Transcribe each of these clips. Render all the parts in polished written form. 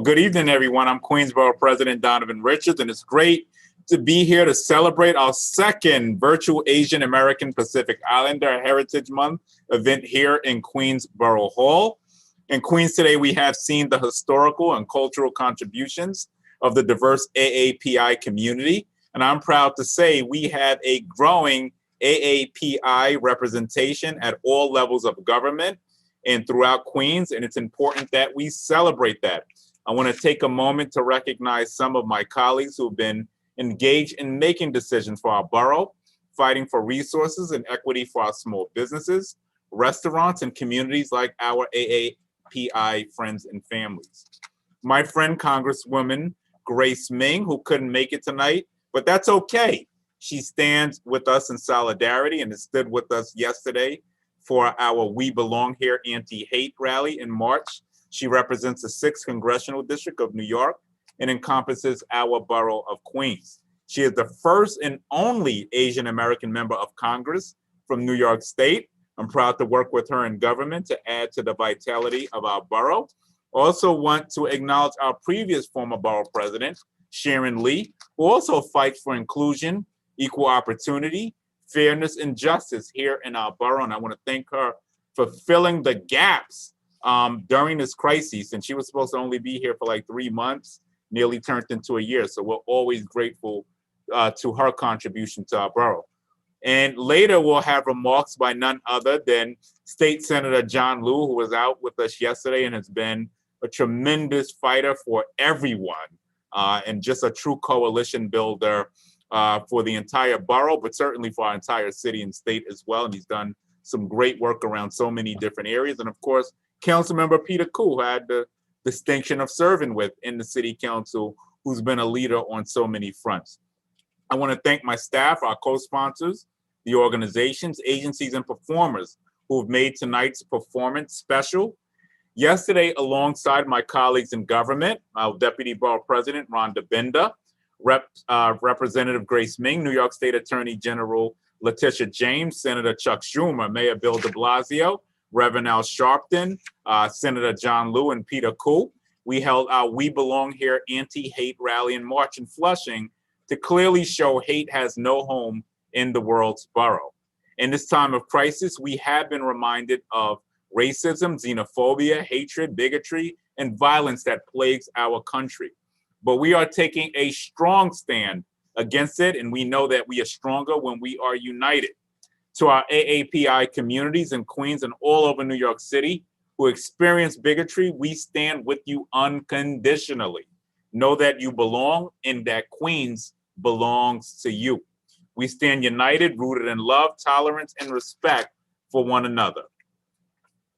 Good evening, everyone. I'm Queensborough President Donovan Richards, and it's great to be here to celebrate our second virtual Asian American Pacific Islander Heritage Month event here in Queensborough Hall. In Queens today, we have seen the historical and cultural contributions of the diverse AAPI community, and I'm proud to say we have a growing AAPI representation at all levels of government and throughout Queens, and it's important that we celebrate that. I want to take a moment to recognize some of my colleagues who have been engaged in making decisions for our borough, fighting for resources and equity for our small businesses, restaurants, and communities like our AAPI friends and families. My friend Congresswoman Grace Ming, who couldn't make it tonight, but that's okay. She stands with us in solidarity and has stood with us yesterday for our We Belong Here anti-hate rally in March. She represents the 6th Congressional District of New York and encompasses our borough of Queens. She is the first and only Asian American member of Congress from New York State. I'm proud to work with her in government to add to the vitality of our borough. Also want to acknowledge our previous former borough president, Sharon Lee, who also fights for inclusion, equal opportunity, fairness, and justice here in our borough. And I want to thank her for filling the gaps during this crisis, and she was supposed to only be here for like 3 months, nearly turned into a year. So we're always grateful to her contribution to our borough. And later we'll have remarks by none other than State Senator John Liu, who was out with us yesterday and has been a tremendous fighter for everyone and just a true coalition builder for the entire borough, but certainly for our entire city and state as well. And he's done some great work around so many different areas. And of course, Councilmember Peter Koo, who I had the distinction of serving with in the city council, who's been a leader on so many fronts. I want to thank my staff, our co-sponsors, the organizations, agencies, and performers who have made tonight's performance special. Yesterday, alongside my colleagues in government, our Deputy Borough President, Rhonda Benda, Representative Grace Ming, New York State Attorney General Letitia James, Senator Chuck Schumer, Mayor Bill de Blasio, Reverend Al Sharpton, Senator John Liu, and Peter Koo. We held our We Belong Here anti-hate rally in March in Flushing to clearly show hate has no home in the world's borough. In this time of crisis, we have been reminded of racism, xenophobia, hatred, bigotry, and violence that plagues our country. But we are taking a strong stand against it, and we know that we are stronger when we are united. To our AAPI communities in Queens and all over New York City who experience bigotry, we stand with you unconditionally. Know that you belong and that Queens belongs to you. We stand united, rooted in love, tolerance, and respect for one another.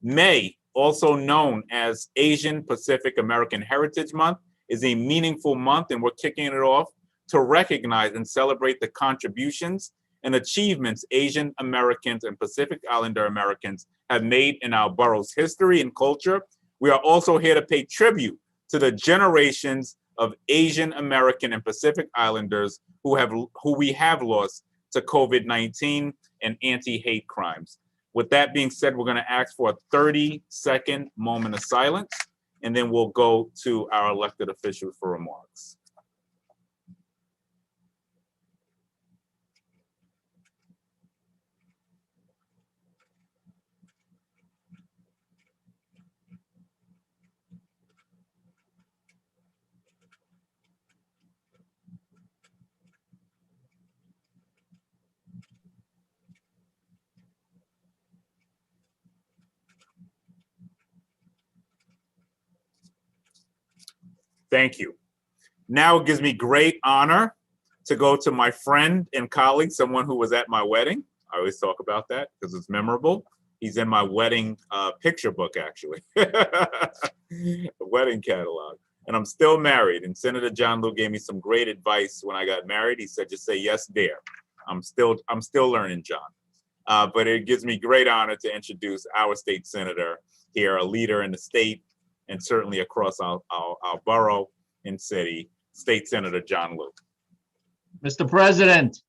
May, also known as Asian Pacific American Heritage Month, is a meaningful month, and we're kicking it off to recognize and celebrate the contributions and achievements Asian Americans and Pacific Islander Americans have made in our borough's history and culture. We are also here to pay tribute to the generations of Asian American and Pacific Islanders who we have lost to COVID-19 and anti-hate crimes. With that being said, we're going to ask for a 30-second moment of silence, and then we'll go to our elected officials for remarks. Thank you. Now it gives me great honor to go to my friend and colleague, someone who was at my wedding. I always talk about that because it's memorable. He's in my wedding picture book, actually, wedding catalog. And I'm still married. And Senator John Liu gave me some great advice when I got married. He said, just say yes, dear. I'm still learning, John. But it gives me great honor to introduce our state senator here, a leader in the state and certainly across our borough and city, State Senator John Liu. Mr. President,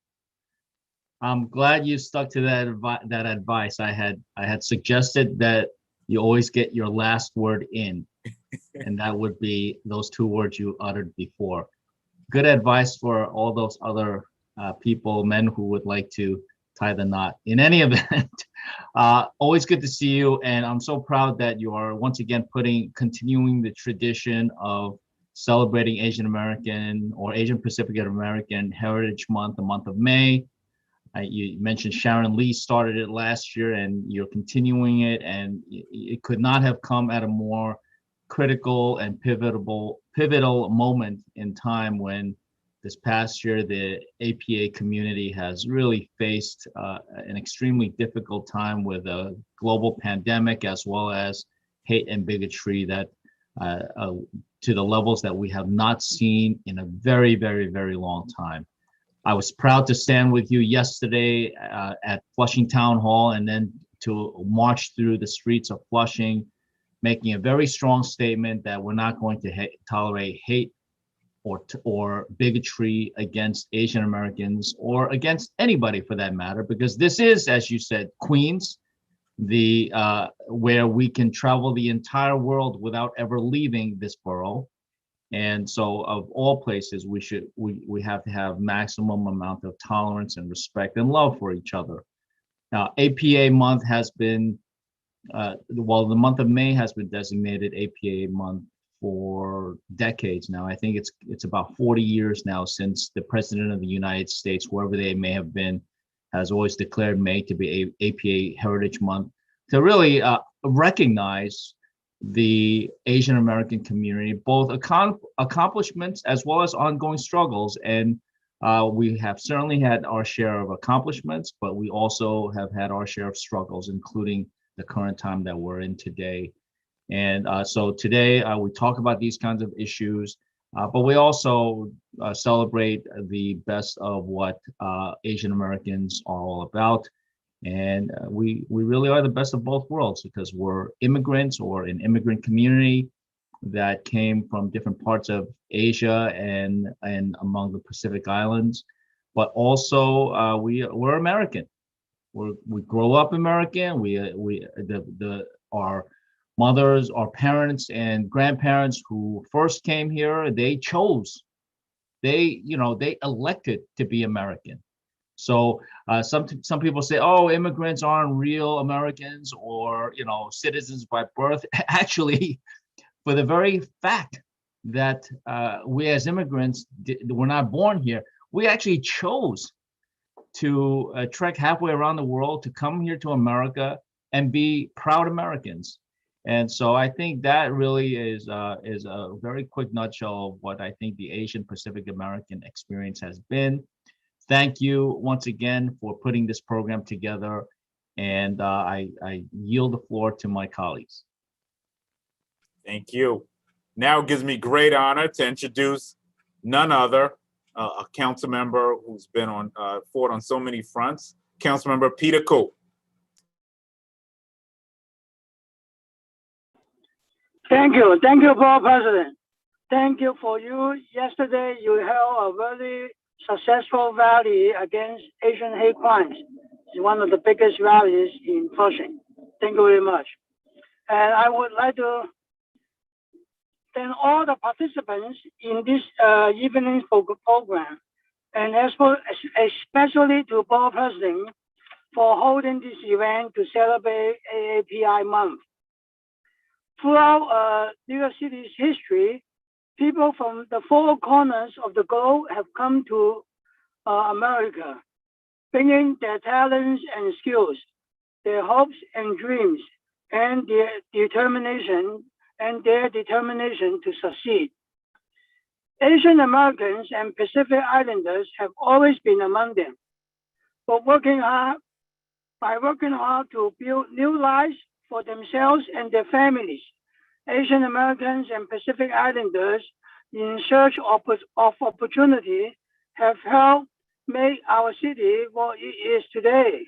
I'm glad you stuck to that advice. I had suggested that you always get your last word in. and that would be those two words you uttered before. Good advice for all those other people, men who would like to tie the knot. In any event, always good to see you, and I'm so proud that you are once again continuing the tradition of celebrating Asian American or Asian Pacific American Heritage Month, the month of May. You mentioned Sharon Lee started it last year, and you're continuing it, and it could not have come at a more critical and pivotal moment in time when this past year the APA community has really faced an extremely difficult time with a global pandemic, as well as hate and bigotry that to the levels that we have not seen in a very, very, very long time. I was proud to stand with you yesterday at Flushing Town Hall, and then to march through the streets of Flushing, making a very strong statement that we're not going to tolerate hate or bigotry against Asian Americans or against anybody for that matter, because this is, as you said, Queens, where we can travel the entire world without ever leaving this borough. And so of all places, we have to have maximum amount of tolerance and respect and love for each other. Now, APA month has been, the month of May has been designated APA month for decades now. I think it's about 40 years now since the President of the United States, whoever they may have been, has always declared May to be APA Heritage Month to really recognize the Asian American community, both accomplishments as well as ongoing struggles. And we have certainly had our share of accomplishments, but we also have had our share of struggles, including the current time that we're in today. And so today we talk about these kinds of issues, but we also celebrate the best of what Asian Americans are all about. And we really are the best of both worlds, because we're immigrants or an immigrant community that came from different parts of Asia and among the Pacific Islands, but also we're American. We grow up American. Our mothers, our parents and grandparents who first came here, they elected to be American. So some people say, oh, immigrants aren't real Americans or, citizens by birth. Actually, for the very fact that we as immigrants were not born here, we actually chose to trek halfway around the world to come here to America and be proud Americans. And so I think that really is a very quick nutshell of what I think the Asian Pacific American experience has been. Thank you once again for putting this program together, and I yield the floor to my colleagues. Thank you. Now it gives me great honor to introduce none other, a council member who's been fought on so many fronts, Councilmember Peter Coe. Thank you, Board President. Thank you for you. Yesterday, you held a very successful rally against Asian hate crimes. It's one of the biggest rallies in Flushing. Thank you very much. And I would like to thank all the participants in this evening's program, and especially to Board President for holding this event to celebrate AAPI month. Throughout New York City's history, people from the four corners of the globe have come to America, bringing their talents and skills, their hopes and dreams, and their determination to succeed. Asian Americans and Pacific Islanders have always been among them, but working hard to build new lives for themselves and their families. Asian Americans and Pacific Islanders in search of opportunity have helped make our city what it is today.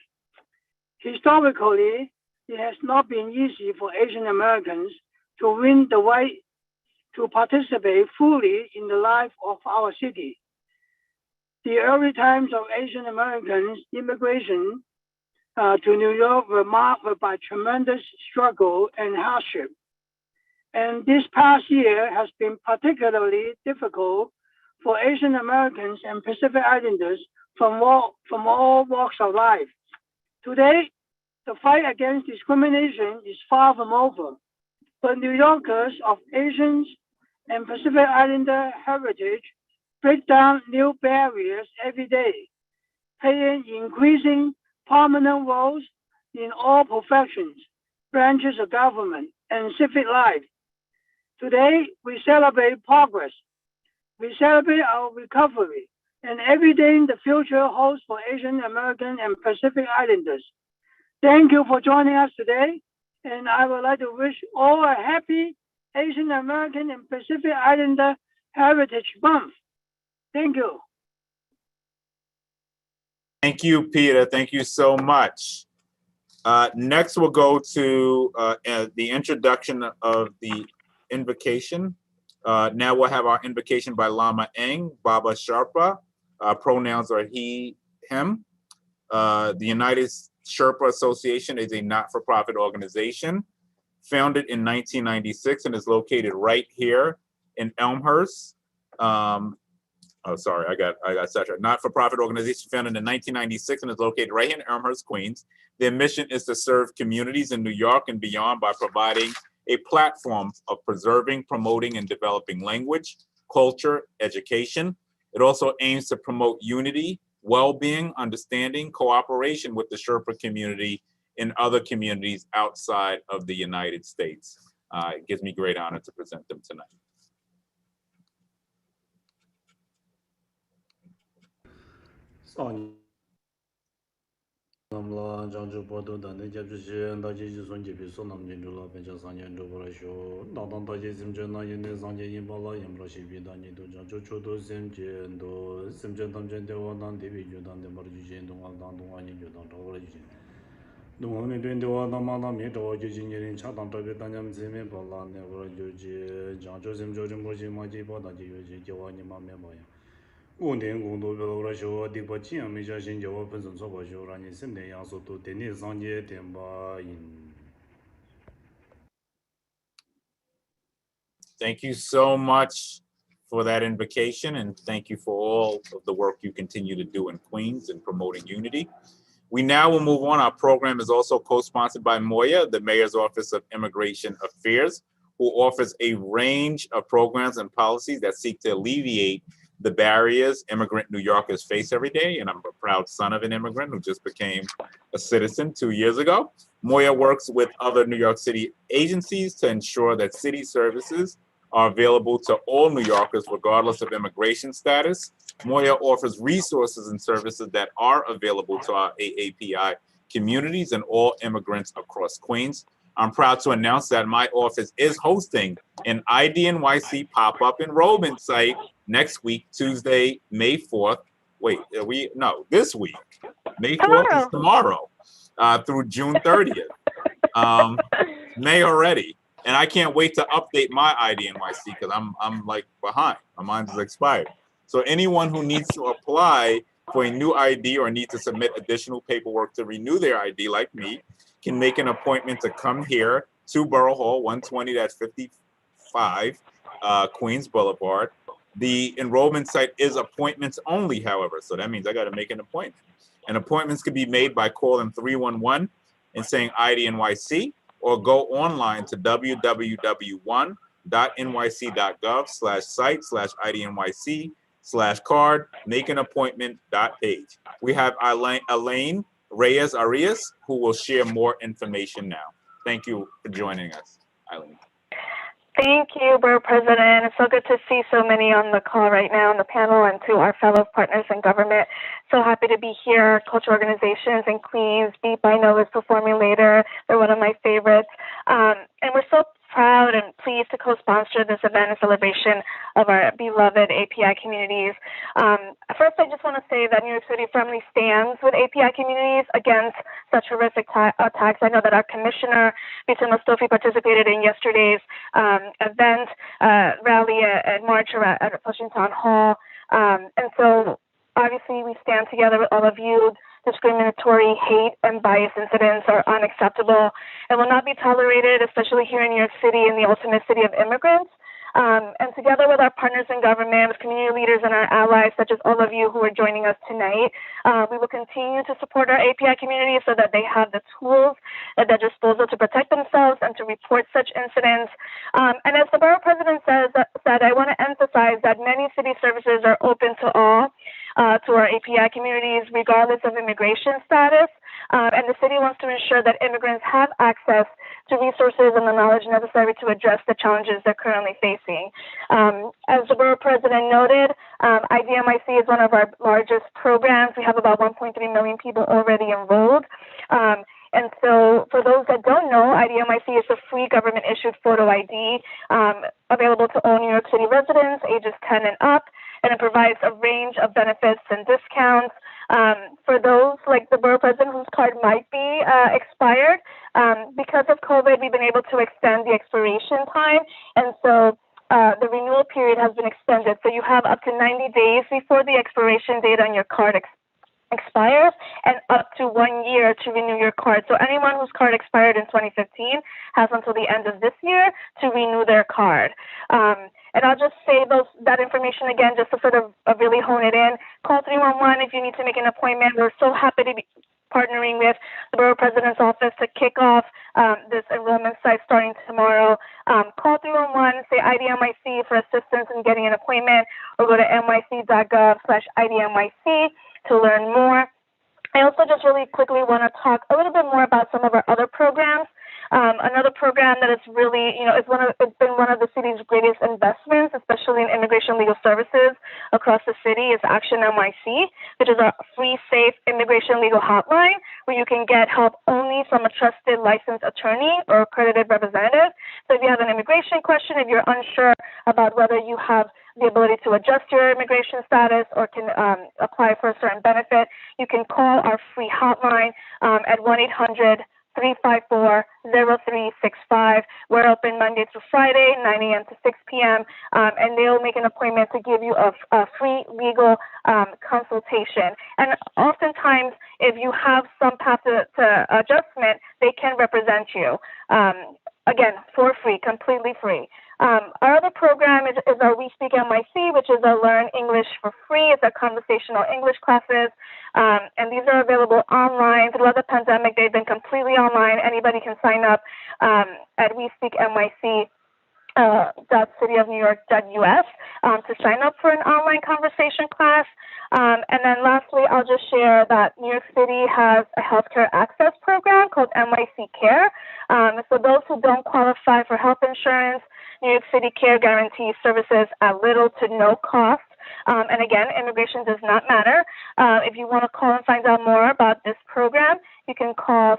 Historically, it has not been easy for Asian Americans to win the right to participate fully in the life of our city. The early times of Asian Americans' immigration to New York were marked by tremendous struggle and hardship. And this past year has been particularly difficult for Asian Americans and Pacific Islanders from all walks of life. Today, the fight against discrimination is far from over, but New Yorkers of Asians and Pacific Islander heritage break down new barriers every day, playing increasing prominent roles in all professions, branches of government, and civic life. Today, we celebrate progress. We celebrate our recovery and everything the future holds for Asian American and Pacific Islanders. Thank you for joining us today, and I would like to wish all a happy Asian American and Pacific Islander Heritage Month. Thank you. Thank you, Peter. Thank you so much. Next, we'll go to the introduction of the invocation. Now we'll have our invocation by Lama Eng, Baba Sharpa. Pronouns are he, him. The United Sherpa Association is a not-for-profit organization founded in 1996 and is located right here in Elmhurst. Oh, sorry, I got such a not-for-profit organization founded in 1996 and is located right here in Elmhurst, Queens. Their mission is to serve communities in New York and beyond by providing a platform of preserving, promoting, and developing language, culture, education. It also aims to promote unity, well-being, understanding, cooperation with the Sherpa community in other communities outside of the United States. It gives me great honor to present them tonight. Namla Janju Podo Dane Japsi Daji Son Jibi Sonam Jindula Benja Sanyan Jobora Show, Nadan Daji Simjana Yene Zanje Yimbala Yamrashi Bidani to Janju Chodo Simje and Simjantam Jendewa Dan Devi Judan de Marjuji and Duan Duani Judan Origin. The woman doing the one Namana Mito Jujin in Chatham Tobitaniam Zime Bala, never Juji, Janjo Simjo Moji Maji Bodaji, Jawani Mameboya. 5年工作表来说，第八期没加新交分身说过说，让你身体要素都天天上街天吧赢。Thank you so much for that invocation, and thank you for all of the work you continue to do in Queens in promoting unity. We now will move on. Our program is also co-sponsored by Moya, the Mayor's Office of Immigration Affairs, who offers a range of programs and policies that seek to alleviate the barriers immigrant New Yorkers face every day. And I'm a proud son of an immigrant who just became a citizen 2 years ago. Moya works with other New York City agencies to ensure that city services are available to all New Yorkers, regardless of immigration status. Moya offers resources and services that are available to our AAPI communities and all immigrants across Queens. I'm proud to announce that my office is hosting an IDNYC pop-up enrollment site next week, Tuesday, May 4th. Wait, this week. May 4th is tomorrow through June 30th. May already. And I can't wait to update my IDNYC because I'm like behind. My mind is expired. So anyone who needs to apply for a new ID or need to submit additional paperwork to renew their ID like me can make an appointment to come here to Borough Hall, 120-55 Queens Boulevard. The enrollment site is appointments only, however, so that means I got to make an appointment. And appointments can be made by calling 311 and saying IDNYC, or go online to www.nyc.gov/site/IDNYC/card, make an appointment.page. We have Elaine Reyes Arias, who will share more information now. Thank you for joining us, Eileen. Thank you, Borough President. It's so good to see so many on the call right now on the panel, and to our fellow partners in government. So happy to be here. Cultural organizations in Queens, Beep, I know is performing later. They're one of my favorites. And we're so proud and pleased to co-sponsor this event and celebration of our beloved API communities. First, I just want to say that New York City firmly stands with API communities against such horrific attacks. I know that our commissioner, Vita Mostofi, participated in yesterday's event, rally and march at Flushing Town Hall. And so obviously we stand together with all of you discriminatory, hate, and bias incidents are unacceptable and will not be tolerated, especially here in New York City, in the ultimate city of immigrants. And together with our partners in government, with community leaders and our allies, such as all of you who are joining us tonight, we will continue to support our API community so that they have the tools at their disposal to protect themselves and to report such incidents. And as the borough president said, I want to emphasize that many city services are open to all, to our API communities, regardless of immigration status. And the city wants to ensure that immigrants have access to resources and the knowledge necessary to address the challenges they're currently facing. As the borough president noted, IDMIC is one of our largest programs. We have about 1.3 million people already enrolled. And so for those that don't know, IDMIC is a free government-issued photo ID available to all New York City residents ages 10 and up, and it provides a range of benefits and discounts. For those like the borough president whose card might be expired, because of COVID, we've been able to extend the expiration time, and so the renewal period has been extended. So you have up to 90 days before the expiration date on your card expires, and up to 1 year to renew your card. So anyone whose card expired in 2015 has until the end of this year to renew their card. And I'll just say that information again, just to sort of really hone it in. Call 311 if you need to make an appointment. We're so happy to be partnering with the borough president's office to kick off this enrollment site starting tomorrow. Call 311, say IDMIC for assistance in getting an appointment, or go to nyc.gov/IDMIC to learn more. I also just really quickly want to talk a little bit more about some of our other programs. Another program that is really, it's been one of the city's greatest investments, especially in immigration legal services across the city, is Action NYC, which is our free, safe immigration legal hotline, where you can get help only from a trusted licensed attorney or accredited representative. So if you have an immigration question, if you're unsure about whether you have the ability to adjust your immigration status or can apply for a certain benefit, you can call our free hotline at 1-800-354-0365. We're open Monday through Friday, 9 a.m. to 6 p.m., and they'll make an appointment to give you a free legal consultation. And oftentimes, if you have some path to adjustment, they can represent you. Again, for free, completely free. Our other program is our We Speak NYC, which is our Learn English for Free. It's our conversational English classes, and these are available online. Throughout the pandemic, they've been completely online. Anybody can sign up at WeSpeakNYC.cityofnewyork.us to sign up for an online conversation class. And then lastly, I'll just share that New York City has a healthcare access program called NYC Care. So those who don't qualify for health insurance, New York City Care guarantees services at little to no cost. And again, immigration does not matter. If you want to call and find out more about this program, you can call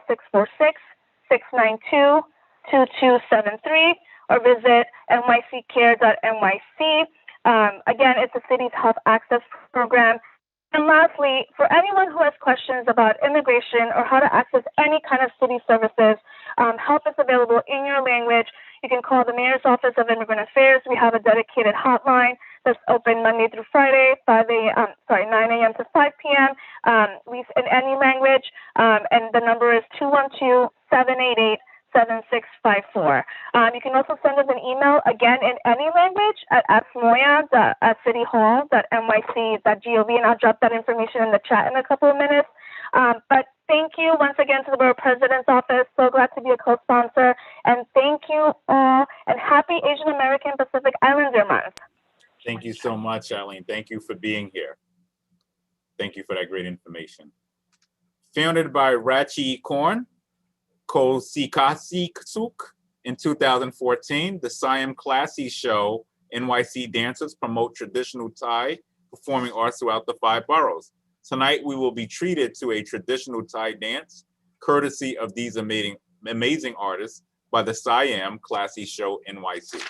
646-692-2273 or visit nyccare.nyc. Again, it's the city's health access program. And lastly, for anyone who has questions about immigration or how to access any kind of city services, help is available in your language. You can call the Mayor's Office of Immigrant Affairs. We have a dedicated hotline that's open Monday through Friday, 9 a.m. to 5 p.m. In any language, and the number is 212-788-7654. You can also send us an email, again, in any language at asmoya@cityhall.nyc.gov, and I'll drop that information in the chat in a couple of minutes. But thank you once again to the Borough President's Office. So glad to be a co-sponsor. And thank you all, and happy Asian American Pacific Islander Month. Thank you so much, Eileen. Thank you for being here. Thank you for that great information. Founded by Rachi Korn, Kosikasi Suk in 2014, the Siam Classy Show NYC dancers promote traditional Thai performing arts throughout the 5 boroughs. Tonight, we will be treated to a traditional Thai dance, courtesy of these amazing artists by the Siam Classy Show NYC.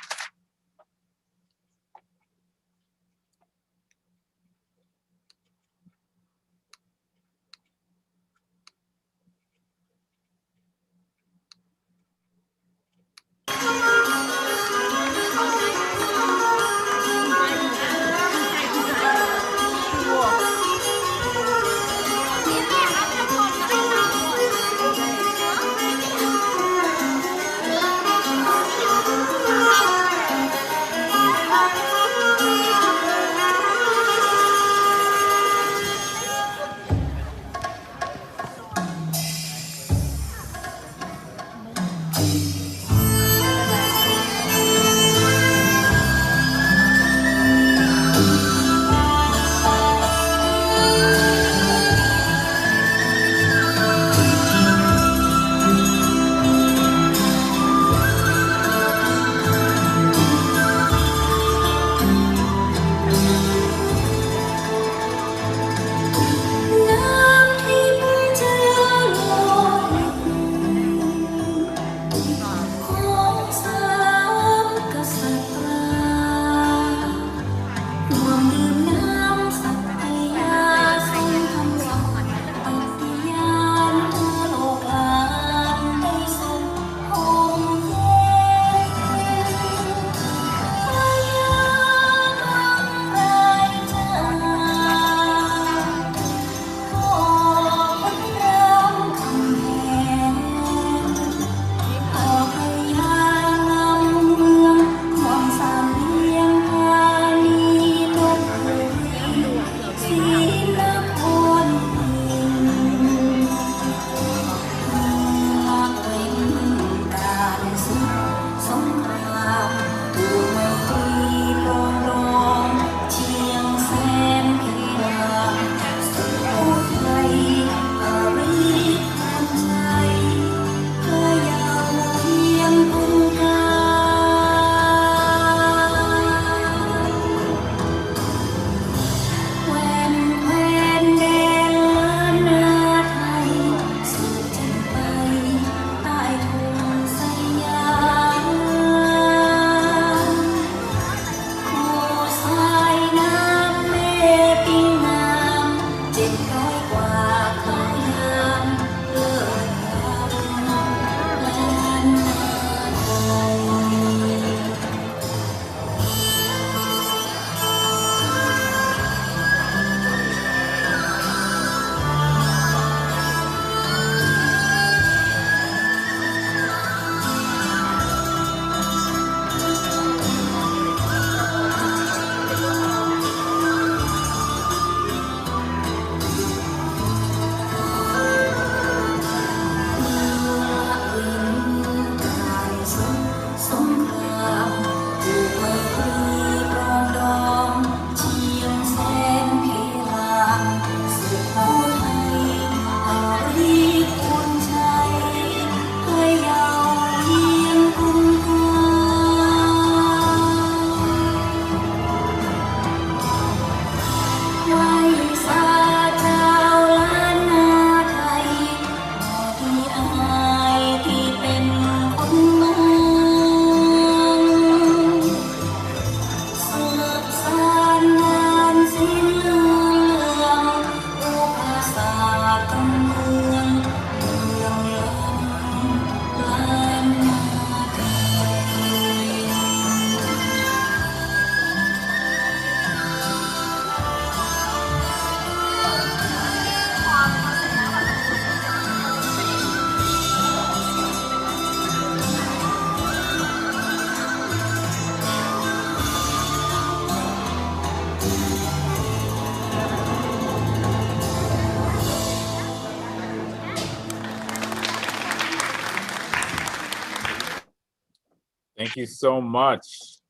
Thank you so much.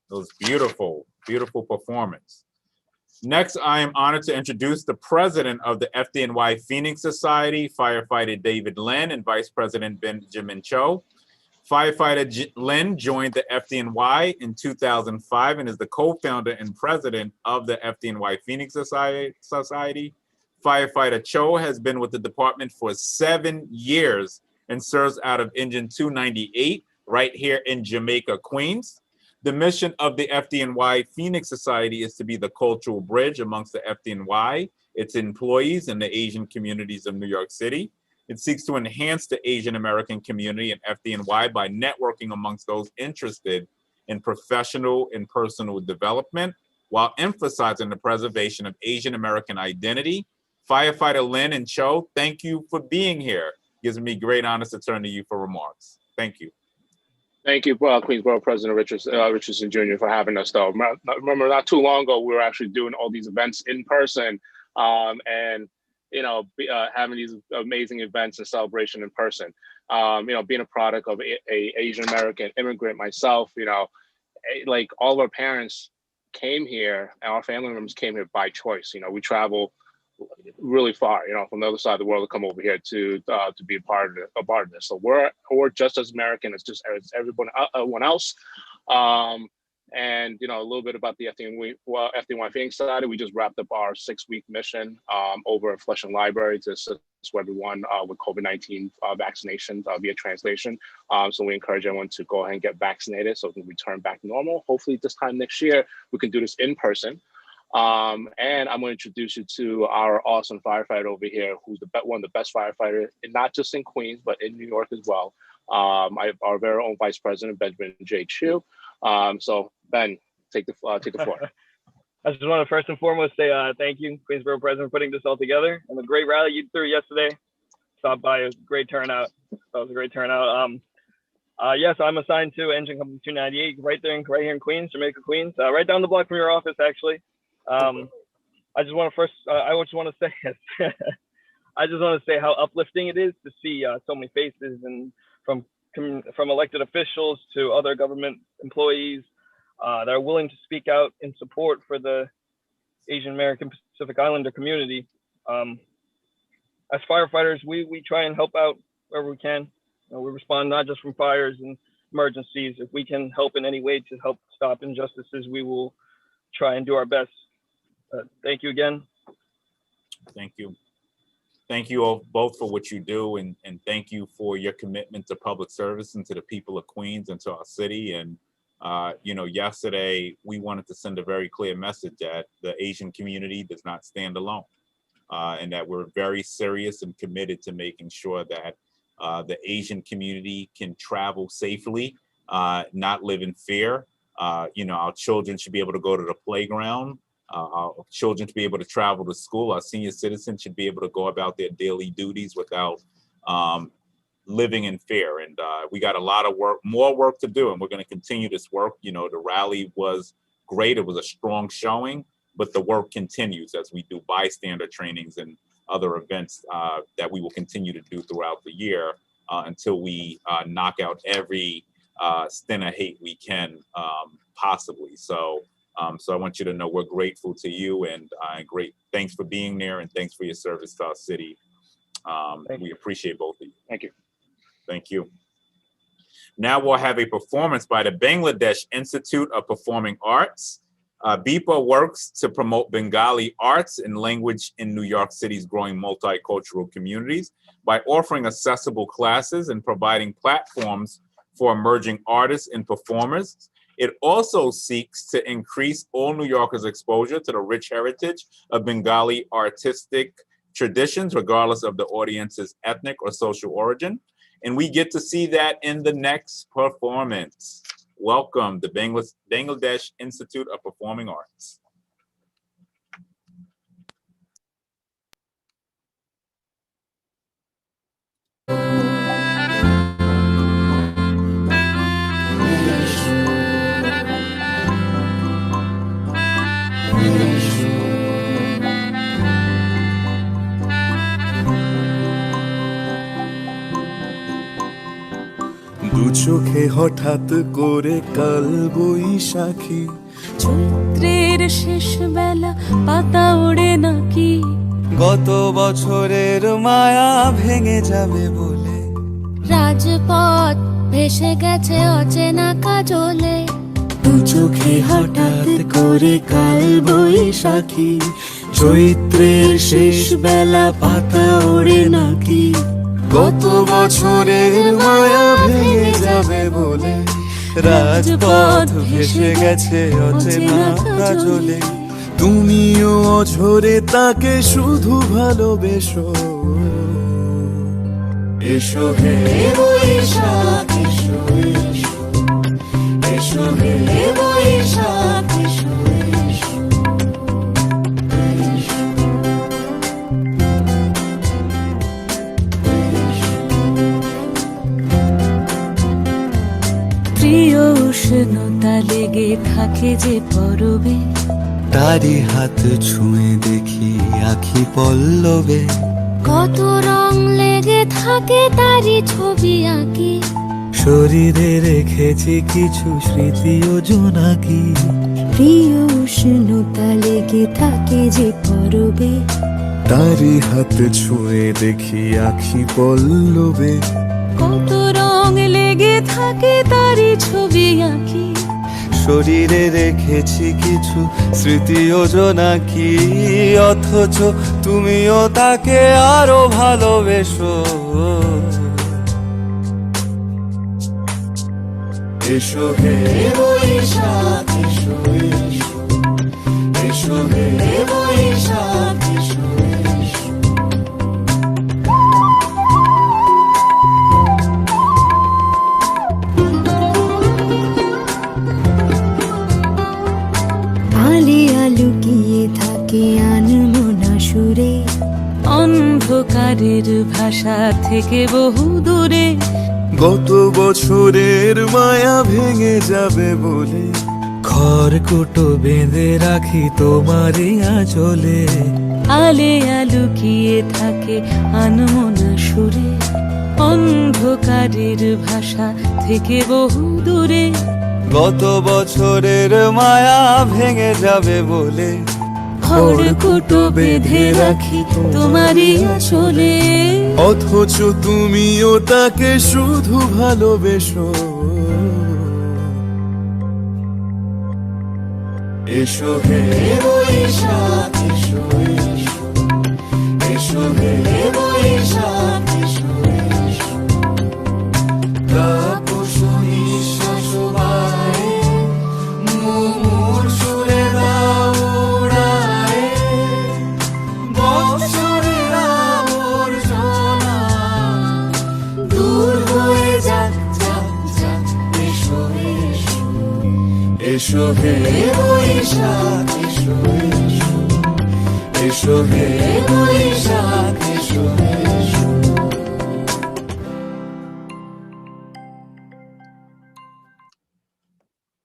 It was beautiful, beautiful performance. Next, I am honored to introduce the president of the FDNY Phoenix Society, Firefighter David Lin, and Vice President Benjamin Cho. Firefighter Lin joined the FDNY in 2005 and is the co-founder and president of the FDNY Phoenix Society. Firefighter Cho has been with the department for 7 years and serves out of Engine 298 right here in Jamaica, Queens. The mission of the FDNY Phoenix Society is to be the cultural bridge amongst the FDNY, its employees, and the Asian communities of New York City. It seeks to enhance the Asian American community in FDNY by networking amongst those interested in professional and personal development, while emphasizing the preservation of Asian American identity. Firefighter Lin and Cho, thank you for being here. Gives me great honor to turn to you for remarks. Thank you. Thank you, Queensboro President Richardson Jr. for having us, though. Remember, not too long ago, we were actually doing all these events in person, and having these amazing events and celebration in person. Being a product of a Asian American immigrant myself, like all of our parents came here, and our family members came here by choice. We travel really far, from the other side of the world to come over here to be a part of this. So we're just as American as everyone else. And a little bit about the FDNY Phoenix Society. We just wrapped up our 6-week mission over at Flushing Library to assist everyone with COVID-19 vaccination via translation. So we encourage everyone to go ahead and get vaccinated so we can return back to normal. Hopefully this time next year, we can do this in person. And I'm going to introduce you to our awesome firefighter over here, who's one of the best firefighters, not just in Queens, but in New York as well. Our very own Vice President, Benjamin J. Chu. So Ben, take the floor. I just want to first and foremost say thank you, Queensboro President, for putting this all together, and the great rally you threw yesterday. Stopped by, it was a great turnout. Yes, I'm assigned to Engine Company 298, right here in Queens, Jamaica, Queens, right down the block from your office, actually. I just want to say I just want to say how uplifting it is to see so many faces, and from elected officials to other government employees that are willing to speak out in support for the Asian American Pacific Islander community. As firefighters, we try and help out wherever we can. We respond not just from fires and emergencies. If we can help in any way to help stop injustices, we will try and do our best. Thank you again. Thank you. Thank you all both for what you do, and thank you for your commitment to public service and to the people of Queens and to our city. And yesterday we wanted to send a very clear message that the Asian community does not stand alone, and that we're very serious and committed to making sure that the Asian community can travel safely, not live in fear. Our children should be able to go to the playground. Our children to be able to travel to school. Our senior citizens should be able to go about their daily duties without living in fear. And we got a lot of more work to do, and we're going to continue this work. The rally was great. It was a strong showing, but the work continues as we do bystander trainings and other events that we will continue to do throughout the year until we knock out every stint of hate we can possibly. So I want you to know we're grateful to you, and thanks for being there, and thanks for your service to our city. We appreciate both of you. Thank you. Thank you. Now we'll have a performance by the Bangladesh Institute of Performing Arts. BIPA works to promote Bengali arts and language in New York City's growing multicultural communities by offering accessible classes and providing platforms for emerging artists and performers. It also seeks to increase all New Yorkers' exposure to the rich heritage of Bengali artistic traditions, regardless of the audience's ethnic or social origin. And we get to see that in the next performance. Welcome, the Bangladesh Institute of Performing Arts. চোখে হঠাৎ করে কাল বৈশাখী চৈত্রের শেষ বেলা পাতা ওড়ে নাকি গত বছরের মায়া ভেঙে যাবে বলে রাজপথ ভেসে গেছে অচেনা কাজলে দু চোখে হঠাৎ করে কাল বৈশাখী চৈত্রের শেষ বেলা পাতা ওড়ে নাকি গত বছরের মায়া ভেঙে যাবে বলে রাজপথ ভেসে গেছে অচেনা কাজলে তুমিও অঝরে তাকে শুধু ভালোবেসো এসো হে বৈশাখ এসো এসো এসো হে বৈশাখ এসো এসো প্রিয় উষ্ণতা লেগে থাকে যে পরবে তারি হাত ছুঁয়ে দেখি আখি পল্লবে কত রং লেগে থাকে তারই ছবি আঁকি শরীরে রেখেছি কিছু স্মৃতি ও জোনাকি প্রিয় উষ্ণতা লেগে থাকে যে পরবে তারি হাত ছুঁয়ে দেখি আখি পল্লবে কত রং লেগে থাকে তারই ছবি আঁকি শরীরে রেখেছি কিছু স্মৃতি ও জোনাকি অথচ তুমিও তাকে আরো ভালোবেসো এসো হে বৈশাখ এসো এসো এসো হে বৈশাখ এসো এসো আলিয়া লুকিয়ে থাকে আনমনা সুরে অন্ধকারের ভাষা থেকে বহু দূরে গত বছরের মায়া ভেঙে যাবে বলে খড়কুটো বেঁধে রাখি তোমারই আঁচলে আলিয়া লুকিয়ে থাকে আনমনা সুরে অন্ধকারের ভাষা থেকে বহু দূরে গত বছরের মায়া ভেঙে যাবে বলে খড়কুটো বেঁধে রাখি তোমারই আঁচলে অথচ তুমিও তাকে শুধু ভালোবেসো এসো হে বৈশাখ এসো এসো এসো হে বৈশাখ এসো এসো তাপস নিঃশ্বাস বায়ে মুমুর সুরে দৌড়ায় বৎসরের আবর্জনা দূর হয়ে যাক যাক যাক এসো এসো এসো হে বৈশাখ এসো এসো এসো হে বৈশাখ এসো এসো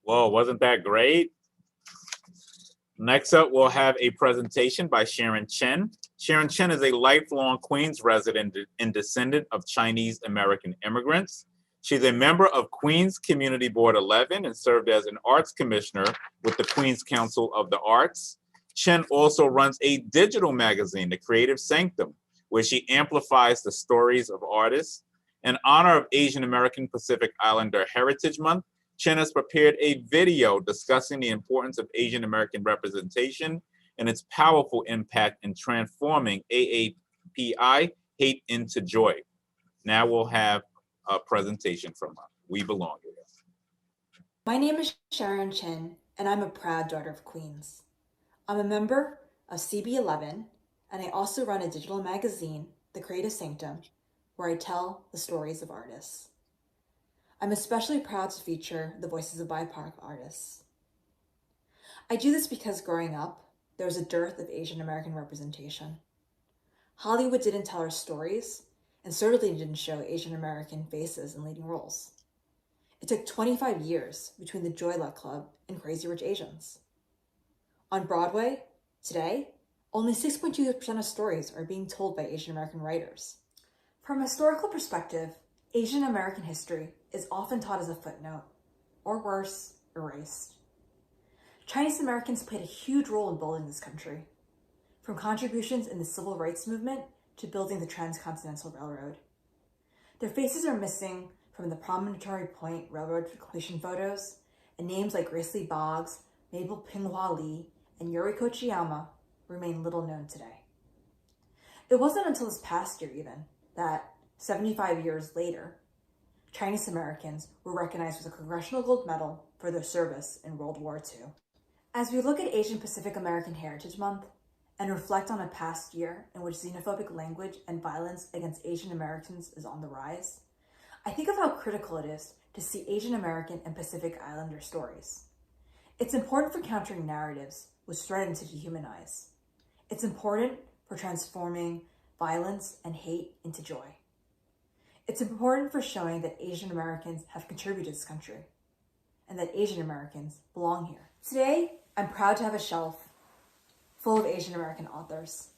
Whoa, wasn't that great? Next up, we'll have a presentation by Sharon Chen. Sharon Chen is a lifelong Queens resident and descendant of Chinese American immigrants. She's a member of Queens Community Board 11 and served as an arts commissioner with the Queens Council of the Arts. Chen also runs a digital magazine, The Creative Sanctum, where she amplifies the stories of artists. In honor of Asian American Pacific Islander Heritage Month, Chen has prepared a video discussing the importance of Asian American representation and its powerful impact in transforming AAPI hate into joy. Now we'll have a presentation from her. We belong here. My name is Sharon Chen, and I'm a proud daughter of Queens. I'm a member of CB11, and I also run a digital magazine, The Creative Sanctum, where I tell the stories of artists. I'm especially proud to feature the voices of BIPOC artists. I do this because growing up, there was a dearth of Asian American representation. Hollywood didn't tell our stories, and certainly didn't show Asian American faces in leading roles. It took 25 years between the Joy Luck Club and Crazy Rich Asians. On Broadway, today, only 6.2% of stories are being told by Asian American writers. From a historical perspective, Asian American history is often taught as a footnote, or worse, erased. Chinese Americans played a huge role in building this country, from contributions in the civil rights movement to building the Transcontinental Railroad. Their faces are missing from the Promontory Point Railroad completion photos, and names like Grace Lee Boggs, Mabel Pinghua Lee, and Yuri Kochiyama remain little known today. It wasn't until this past year even that, 75 years later, Chinese Americans were recognized with a Congressional Gold Medal for their service in World War II. As we look at Asian Pacific American Heritage Month and reflect on a past year in which xenophobic language and violence against Asian Americans is on the rise, I think of how critical it is to see Asian American and Pacific Islander stories. It's important for countering narratives which threaten to dehumanize. It's important for transforming violence and hate into joy. It's important for showing that Asian Americans have contributed to this country and that Asian Americans belong here. Today, I'm proud to have a shelf full of Asian American authors.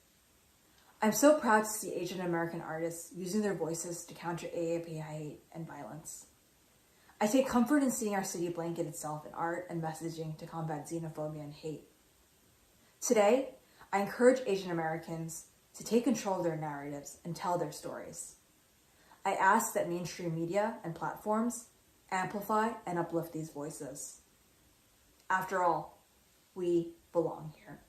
I'm so proud to see Asian American artists using their voices to counter AAPI hate and violence. I take comfort in seeing our city blanket itself in art and messaging to combat xenophobia and hate. Today, I encourage Asian Americans to take control of their narratives and tell their stories. I ask that mainstream media and platforms amplify and uplift these voices. After all, we belong here.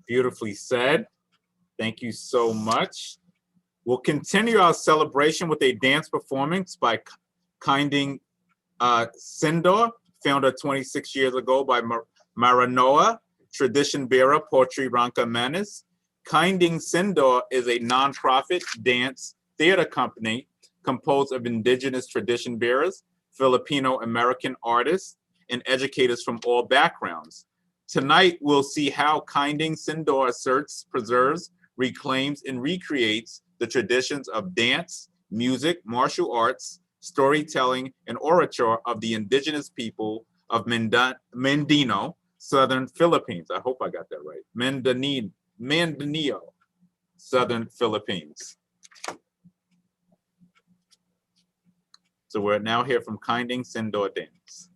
Beautifully said. Thank you so much. We'll continue our celebration with a dance performance by Kinding Sindor, founded 26 years ago by Maranoa, tradition bearer Potri Ranka Manis. Kinding Sindor is a nonprofit dance theater company composed of indigenous tradition bearers, Filipino American artists, and educators from all backgrounds. Tonight, we'll see how Kinding Sindor asserts, preserves, reclaims, and recreates the traditions of dance, music, martial arts, storytelling, and orature of the indigenous people of Mindanao, Southern Philippines. I hope I got that right. Mindanao, Southern Philippines. So we're now here from Kinding Sindor Dance.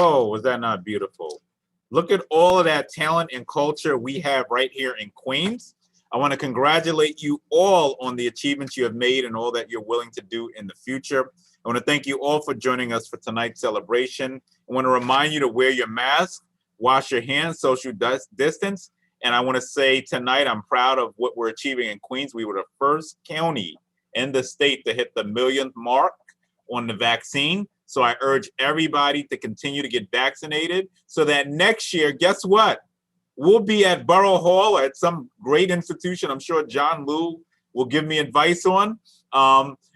Oh, was that not beautiful? Look at all of that talent and culture we have right here in Queens. I want to congratulate you all on the achievements you have made and all that you're willing to do in the future. I want to thank you all for joining us for tonight's celebration. I want to remind you to wear your mask, wash your hands, social distance. And I want to say tonight, I'm proud of what we're achieving in Queens. We were the first county in the state to hit the 1 millionth mark on the vaccine. So I urge everybody to continue to get vaccinated so that next year, guess what? We'll be at Borough Hall or at some great institution. I'm sure John Liu will give me advice on.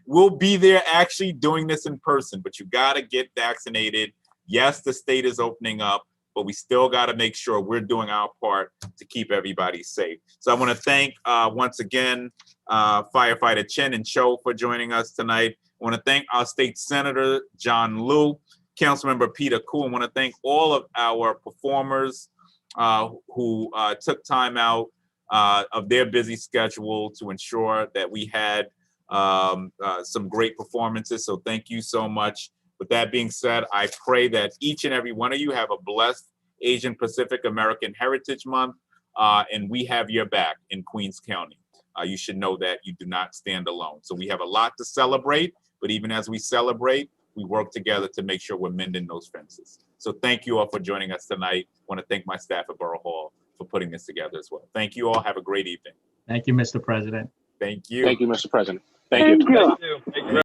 We'll be there actually doing this in person, but you got to get vaccinated. Yes, the state is opening up, but we still got to make sure we're doing our part to keep everybody safe. So I want to thank once again Firefighter Chen and Cho for joining us tonight. I want to thank our state senator, John Liu, Councilmember Peter Koo. I want to thank all of our performers who took time out of their busy schedule to ensure that we had some great performances. So thank you so much. With that being said, I pray that each and every one of you have a blessed Asian Pacific American Heritage Month, and we have your back in Queens County. You should know that you do not stand alone. So we have a lot to celebrate, but even as we celebrate, we work together to make sure we're mending those fences. So thank you all for joining us tonight. I want to thank my staff at Borough Hall for putting this together as well. Thank you all. Have a great evening. Thank you, Mr. President. Thank you. Thank you, Mr. President. Thank you. Thank you. Thank you.